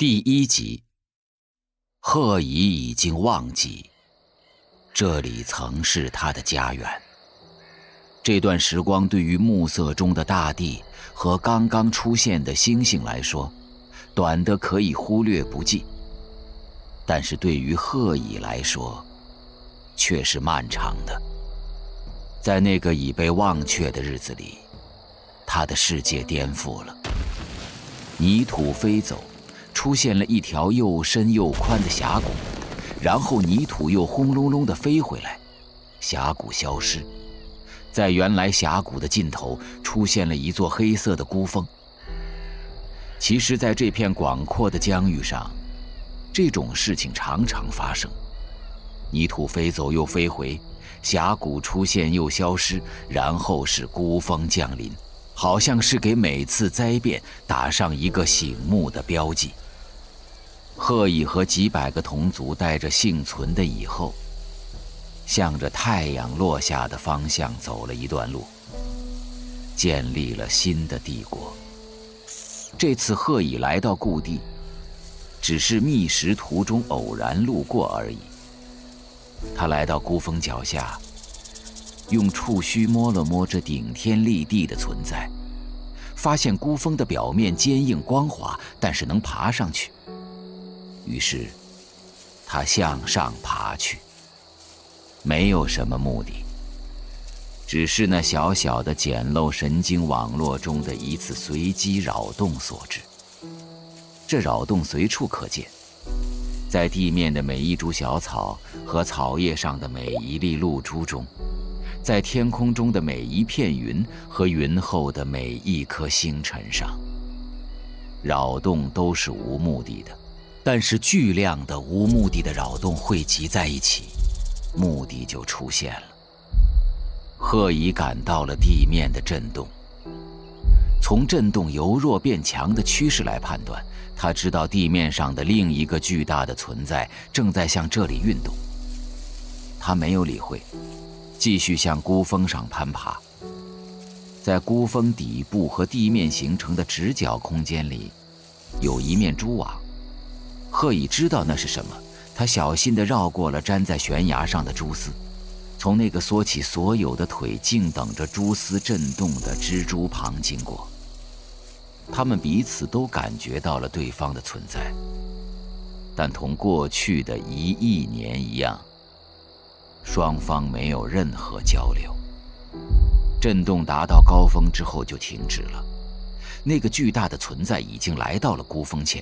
第1集，贺乙已经忘记，这里曾是他的家园。这段时光对于暮色中的大地和刚刚出现的星星来说，短的可以忽略不计，但是对于贺乙来说，却是漫长的。在那个已被忘却的日子里，他的世界颠覆了，泥土飞走，出现了一条又深又宽的峡谷，然后泥土又轰隆隆地飞回来，峡谷消失，在原来峡谷的尽头出现了一座黑色的孤峰。其实在这片广阔的疆域上，这种事情常常发生，泥土飞走又飞回，峡谷出现又消失，然后是孤峰降临，好像是给每次灾变打上一个醒目的标记。贺乙和几百个同族带着幸存的以后，向着太阳落下的方向走了一段路，建立了新的帝国。这次贺乙来到故地，只是觅食途中偶然路过而已。他来到孤峰脚下，用触须摸了摸这顶天立地的存在，发现孤峰的表面坚硬光滑，但是能爬上去。于是他向上爬去，没有什么目的，只是那小小的简陋神经网络中的一次随机扰动所致。这扰动随处可见，在地面的每一株小草和草叶上的每一粒露珠中，在天空中的每一片云和云后的每一颗星辰上。扰动都是无目的的，但是巨量的无目的的扰动汇集在一起，目的就出现了。贺乙感到了地面的震动，从震动由弱变强的趋势来判断，他知道地面上的另一个巨大的存在正在向这里运动。他没有理会，继续向孤峰上攀爬。在孤峰底部和地面形成的直角空间里，有一面蛛网。贺乙知道那是什么，他小心地绕过了粘在悬崖上的蛛丝，从那个缩起所有的腿静等着蛛丝震动的蜘蛛旁经过。他们彼此都感觉到了对方的存在，但同过去的1亿年一样，双方没有任何交流。震动达到高峰之后就停止了，那个巨大的存在已经来到了孤峰前。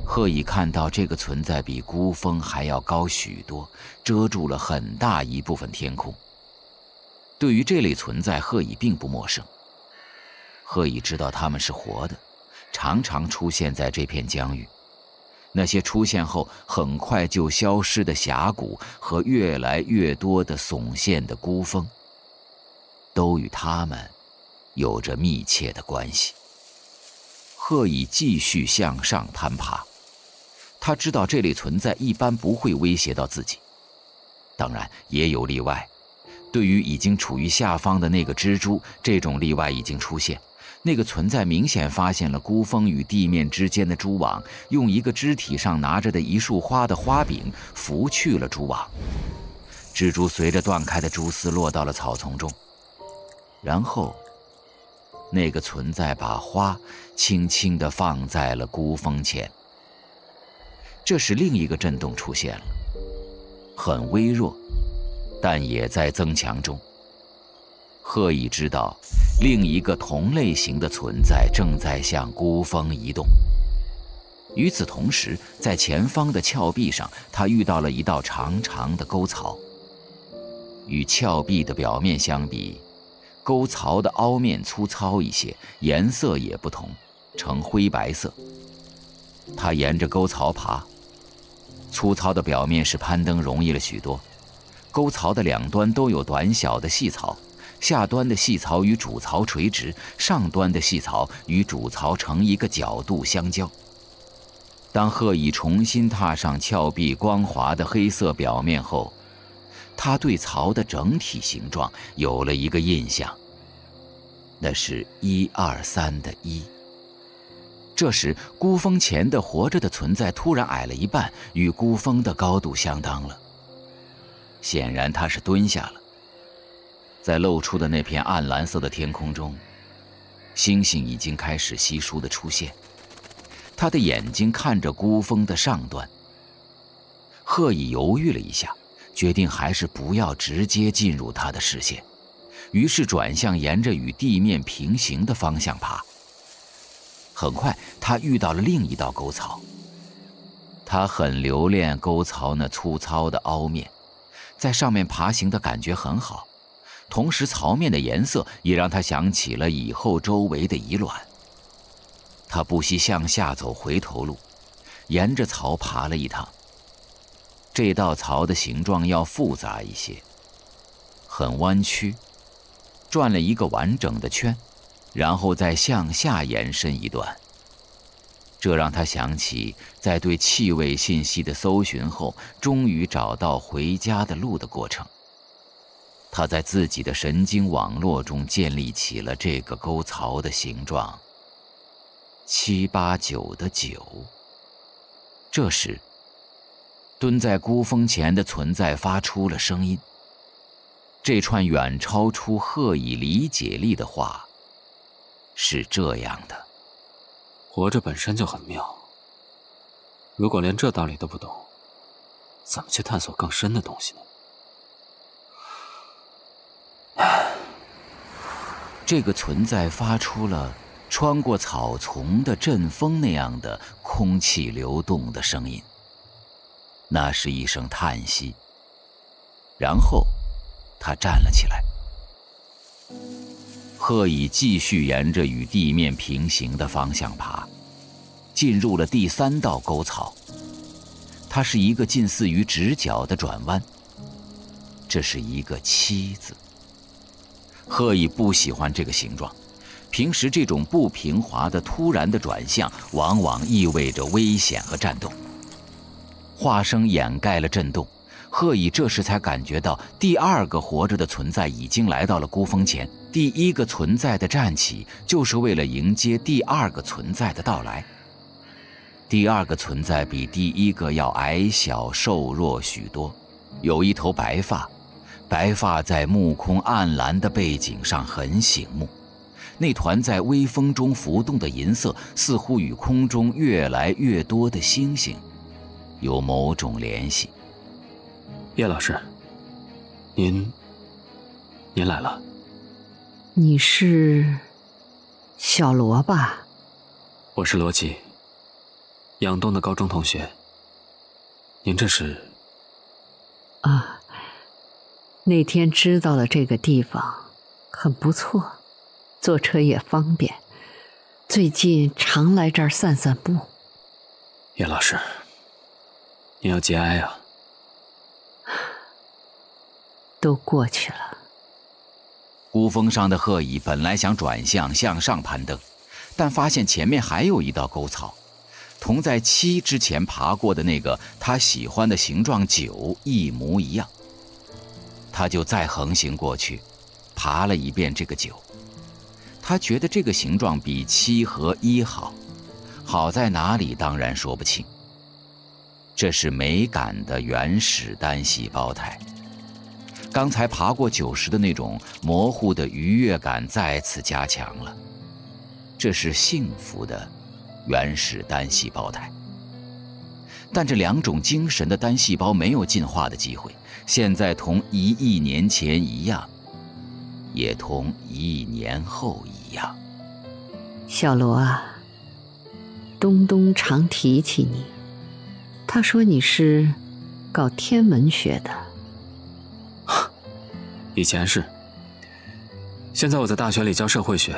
贺乙看到这个存在比孤峰还要高许多，遮住了很大一部分天空。对于这类存在，贺乙并不陌生。贺乙知道它们是活的，常常出现在这片疆域。那些出现后很快就消失的峡谷和越来越多的耸现的孤峰，都与它们有着密切的关系。贺乙继续向上攀爬，他知道这类存在一般不会威胁到自己，当然也有例外。对于已经处于下方的那个蜘蛛，这种例外已经出现。那个存在明显发现了孤峰与地面之间的蛛网，用一个肢体上拿着的一束花的花柄拂去了蛛网。蜘蛛随着断开的蛛丝落到了草丛中，然后那个存在把花轻轻地放在了孤峰前。这时另一个震动出现了，很微弱，但也在增强中。贺乙知道另一个同类型的存在正在向孤峰移动。与此同时，在前方的峭壁上，他遇到了一道长长的沟槽。与峭壁的表面相比，沟槽的凹面粗糙一些，颜色也不同，呈灰白色。他沿着沟槽爬，粗糙的表面使攀登容易了许多。沟槽的两端都有短小的细槽，下端的细槽与主槽垂直，上端的细槽与主槽呈一个角度相交。当贺乙重新踏上峭壁光滑的黑色表面后，他对槽的整体形状有了一个印象，那是123的1。这时，孤峰前的活着的存在突然矮了一半，与孤峰的高度相当了。显然他是蹲下了。在露出的那片暗蓝色的天空中，星星已经开始稀疏的出现。他的眼睛看着孤峰的上端。鹤乙犹豫了一下，决定还是不要直接进入他的视线，于是转向沿着与地面平行的方向爬。很快，他遇到了另一道沟槽。他很留恋沟槽那粗糙的凹面，在上面爬行的感觉很好，同时槽面的颜色也让他想起了蚁后周围的蚁卵。他不惜向下走回头路，沿着槽爬了一趟。这道槽的形状要复杂一些，很弯曲，转了一个完整的圈，然后再向下延伸一段。这让他想起在对气味信息的搜寻后，终于找到回家的路的过程。他在自己的神经网络中建立起了这个沟槽的形状，789的9。这时，蹲在孤峰前的存在发出了声音。这串远超出鹤乙理解力的话是这样的：活着本身就很妙，如果连这道理都不懂，怎么去探索更深的东西呢？这个存在发出了穿过草丛的阵风那样的空气流动的声音，那是一声叹息。然后他站了起来。鹤乙继续沿着与地面平行的方向爬，进入了第3道沟槽。它是一个近似于直角的转弯，这是一个7字。鹤乙不喜欢这个形状，平时这种不平滑的突然的转向往往意味着危险和战斗。话声掩盖了震动，鹤乙这时才感觉到第2个活着的存在已经来到了孤峰前。第1个存在的站起，就是为了迎接第2个存在的到来。第2个存在比第1个要矮小瘦弱许多，有一头白发，白发在目空暗蓝的背景上很醒目。那团在微风中浮动的银色，似乎与空中越来越多的星星有某种联系。叶老师，您来了。你是小罗吧？我是罗辑，杨东的高中同学。您这是？啊，那天知道了这个地方很不错，坐车也方便，最近常来这儿散散步。叶老师，您要节哀啊。都过去了。孤峰上的鹤乙本来想转向向上攀登，但发现前面还有一道沟槽，同在7之前爬过的那个他喜欢的形状9一模一样。他就再横行过去，爬了一遍这个9。他觉得这个形状比7和1好，好在哪里当然说不清。这是美感的原始单细胞态。刚才爬过9时的那种模糊的愉悦感再次加强了，这是幸福的原始单细胞态。但这2种精神的单细胞没有进化的机会，现在同1亿年前一样，也同1亿年后一样。小罗啊，东东常提起你，他说你是搞天文学的。以前是，现在我在大学里教社会学，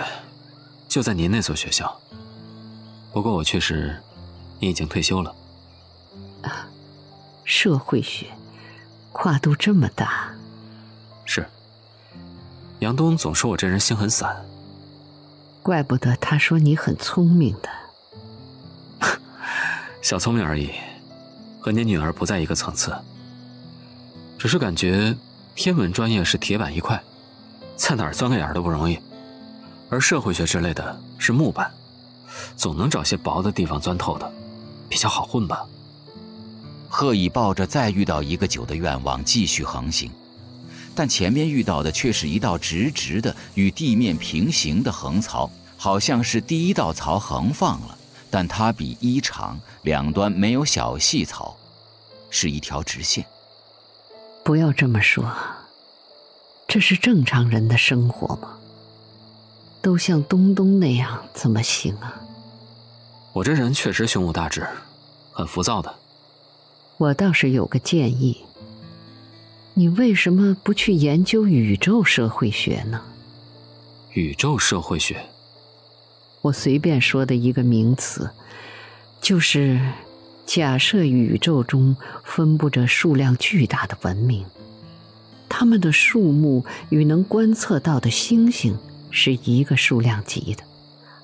就在您那所学校。不过我去时，你已经退休了。社会学跨度这么大。是，杨东总说我这人心很散。怪不得他说你很聪明的。小聪明而已，和您女儿不在一个层次。只是感觉天文专业是铁板一块，在哪儿钻个眼都不容易，而社会学之类的是木板，总能找些薄的地方钻透的，比较好混吧。贺乙抱着再遇到一个酒的愿望继续横行，但前面遇到的却是一道直直的与地面平行的横槽，好像是第一道槽横放了，但它比一长，两端没有小细槽，是一条直线。不要这么说，这是正常人的生活吗？都像东东那样怎么行啊？我这人确实胸无大志，很浮躁的。我倒是有个建议，你为什么不去研究宇宙社会学呢？宇宙社会学？我随便说的一个名词，就是假设宇宙中分布着数量巨大的文明，它们的数目与能观测到的星星是一个数量级的，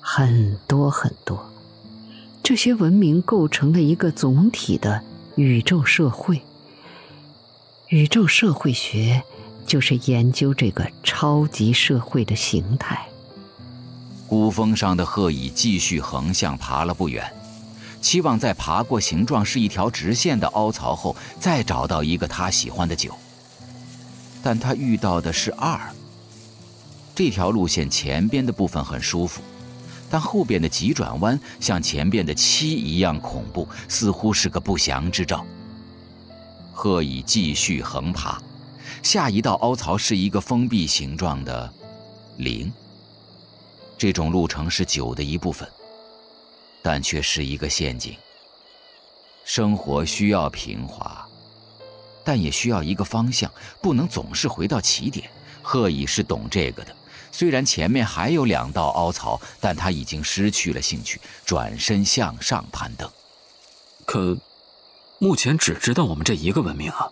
很多很多。这些文明构成了一个总体的宇宙社会。宇宙社会学就是研究这个超级社会的形态。孤峰上的鹤蚁继续横向爬了不远，期望在爬过形状是一条直线的凹槽后，再找到一个他喜欢的酒。但他遇到的是2。这条路线前边的部分很舒服，但后边的急转弯像前边的7一样恐怖，似乎是个不祥之兆。鹤蚁继续横爬，下一道凹槽是一个封闭形状的0。这种路程是9的一部分，但却是一个陷阱。生活需要平滑，但也需要一个方向，不能总是回到起点。鹤蚁是懂这个的，虽然前面还有2道凹槽，但他已经失去了兴趣，转身向上攀登。可目前只知道我们这一个文明啊。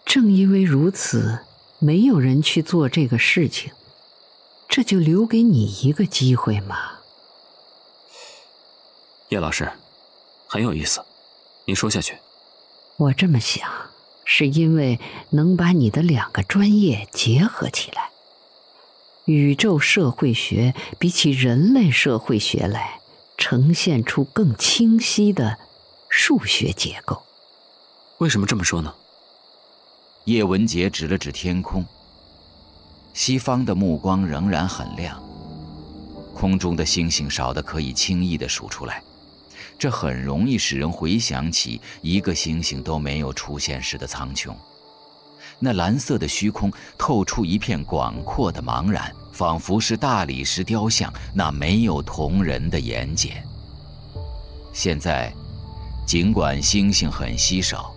正因为如此，没有人去做这个事情，这就留给你一个机会嘛。叶老师，很有意思，您说下去。我这么想，是因为能把你的2个专业结合起来。宇宙社会学比起人类社会学来，呈现出更清晰的数学结构。为什么这么说呢？叶文洁指了指天空，西方的目光仍然很亮，空中的星星少得可以轻易地数出来，这很容易使人回想起一个星星都没有出现时的苍穹。那蓝色的虚空透出一片广阔的茫然，仿佛是大理石雕像那没有瞳仁的眼睑。现在，尽管星星很稀少，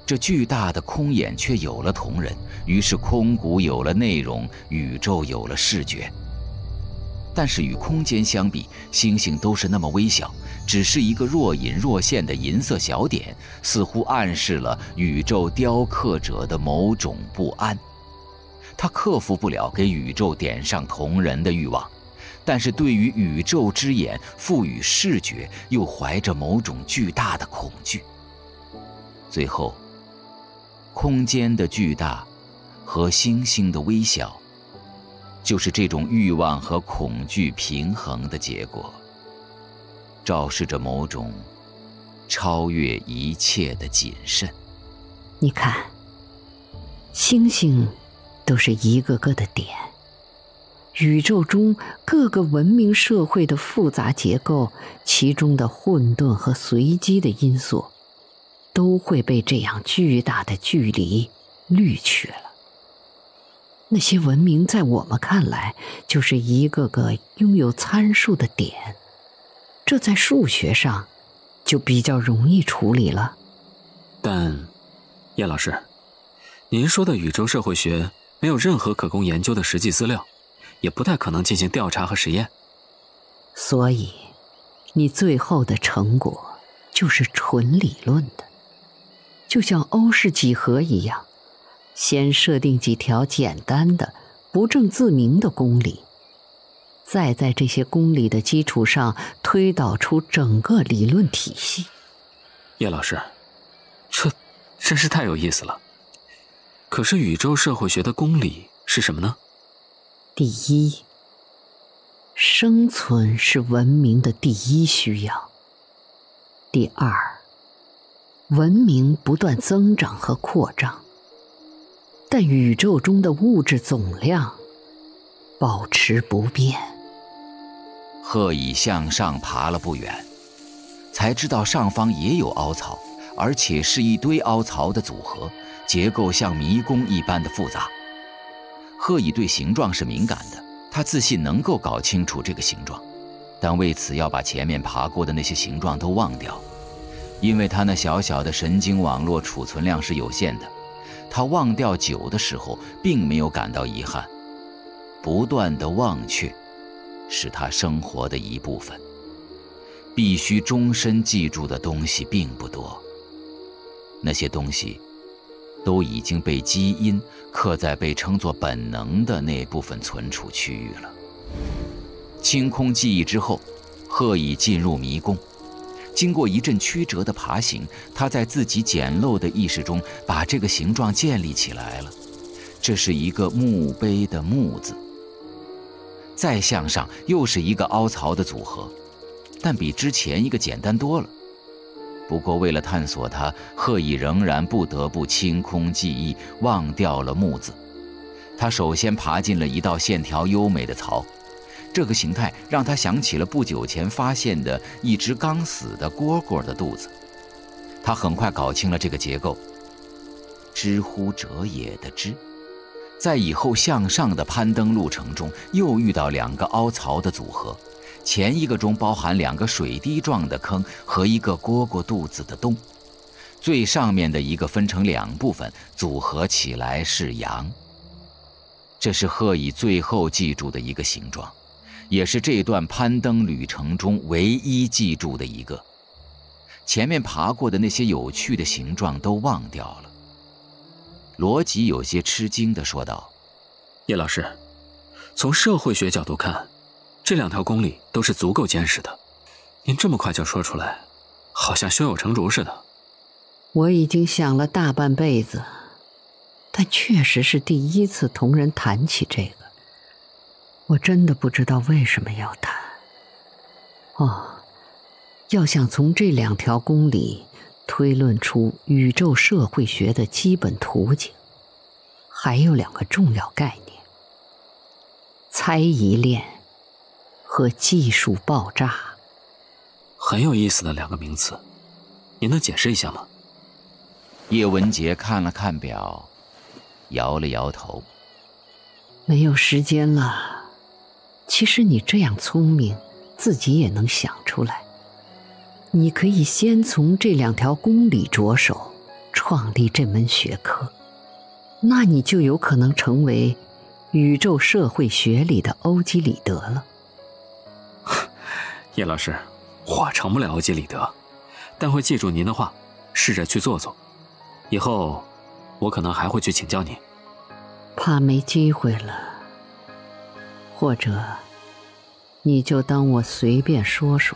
这巨大的空眼却有了瞳仁，于是空谷有了内容，宇宙有了视觉。但是与空间相比，星星都是那么微小，只是一个若隐若现的银色小点，似乎暗示了宇宙雕刻者的某种不安。他克服不了给宇宙点上瞳仁的欲望，但是对于宇宙之眼赋予视觉，又怀着某种巨大的恐惧。最后，空间的巨大和星星的微小，就是这种欲望和恐惧平衡的结果，昭示着某种超越一切的谨慎。你看，星星都是一个个的点，宇宙中各个文明社会的复杂结构，其中的混沌和随机的因素，都会被这样巨大的距离滤去了。那些文明在我们看来就是一个个拥有参数的点，这在数学上就比较容易处理了。但叶老师，您说的宇宙社会学没有任何可供研究的实际资料，也不太可能进行调查和实验。所以你最后的成果就是纯理论的，就像欧式几何一样，先设定几条简单的不证自明的公理，再在这些公理的基础上推导出整个理论体系。叶老师，这真是太有意思了。可是宇宙社会学的公理是什么呢？第一，生存是文明的第一需要。第二，文明不断增长和扩张，但宇宙中的物质总量保持不变。鹤蚁向上爬了不远，才知道上方也有凹槽，而且是一堆凹槽的组合，结构像迷宫一般的复杂。鹤蚁对形状是敏感的，它自信能够搞清楚这个形状，但为此要把前面爬过的那些形状都忘掉，因为它那小小的神经网络储存量是有限的。它忘掉久的时候，并没有感到遗憾，不断的忘却是他生活的一部分。必须终身记住的东西并不多，那些东西都已经被基因刻在被称作本能的那部分存储区域了。清空记忆之后，鹤蚁进入迷宫。经过一阵曲折的爬行，他在自己简陋的意识中把这个形状建立起来了。这是一个墓碑的墓字。再向上又是一个凹槽的组合，但比之前一个简单多了。不过为了探索它，鹤蚁仍然不得不清空记忆，忘掉了木字。他首先爬进了一道线条优美的槽，这个形态让他想起了不久前发现的一只刚死的蝈蝈的肚子。他很快搞清了这个结构，知乎者也的知。在以后向上的攀登路程中，又遇到两个凹槽的组合，前一个中包含两个水滴状的坑和一个蝈蝈肚子的洞，最上面的一个分成两部分，组合起来是羊。这是鹤蚁最后记住的一个形状，也是这段攀登旅程中唯一记住的一个。前面爬过的那些有趣的形状都忘掉了。罗辑有些吃惊地说道：“叶老师，从社会学角度看，这两条公理都是足够坚实的。您这么快就说出来，好像胸有成竹似的。”我已经想了大半辈子，但确实是第一次同人谈起这个。我真的不知道为什么要谈。要想从这两条公理推论出宇宙社会学的基本图景，还有两个重要概念：猜疑链和技术爆炸。很有意思的两个名词，您能解释一下吗？叶文洁看了看表，摇了摇头：“没有时间了。其实你这样聪明，自己也能想出来。你可以先从这两条公理着手，创立这门学科，那你就有可能成为宇宙社会学里的欧几里得了。”叶老师，我成不了欧几里得，但会记住您的话，试着去做做。以后我可能还会去请教您。怕没机会了，或者你就当我随便说说。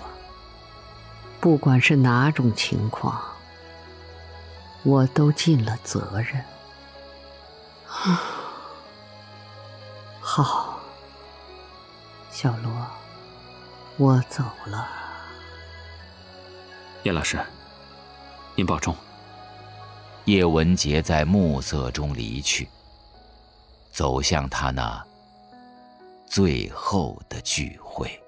不管是哪种情况，我都尽了责任。好，小罗，我走了。叶老师，您保重。叶文洁在暮色中离去，走向他那最后的聚会。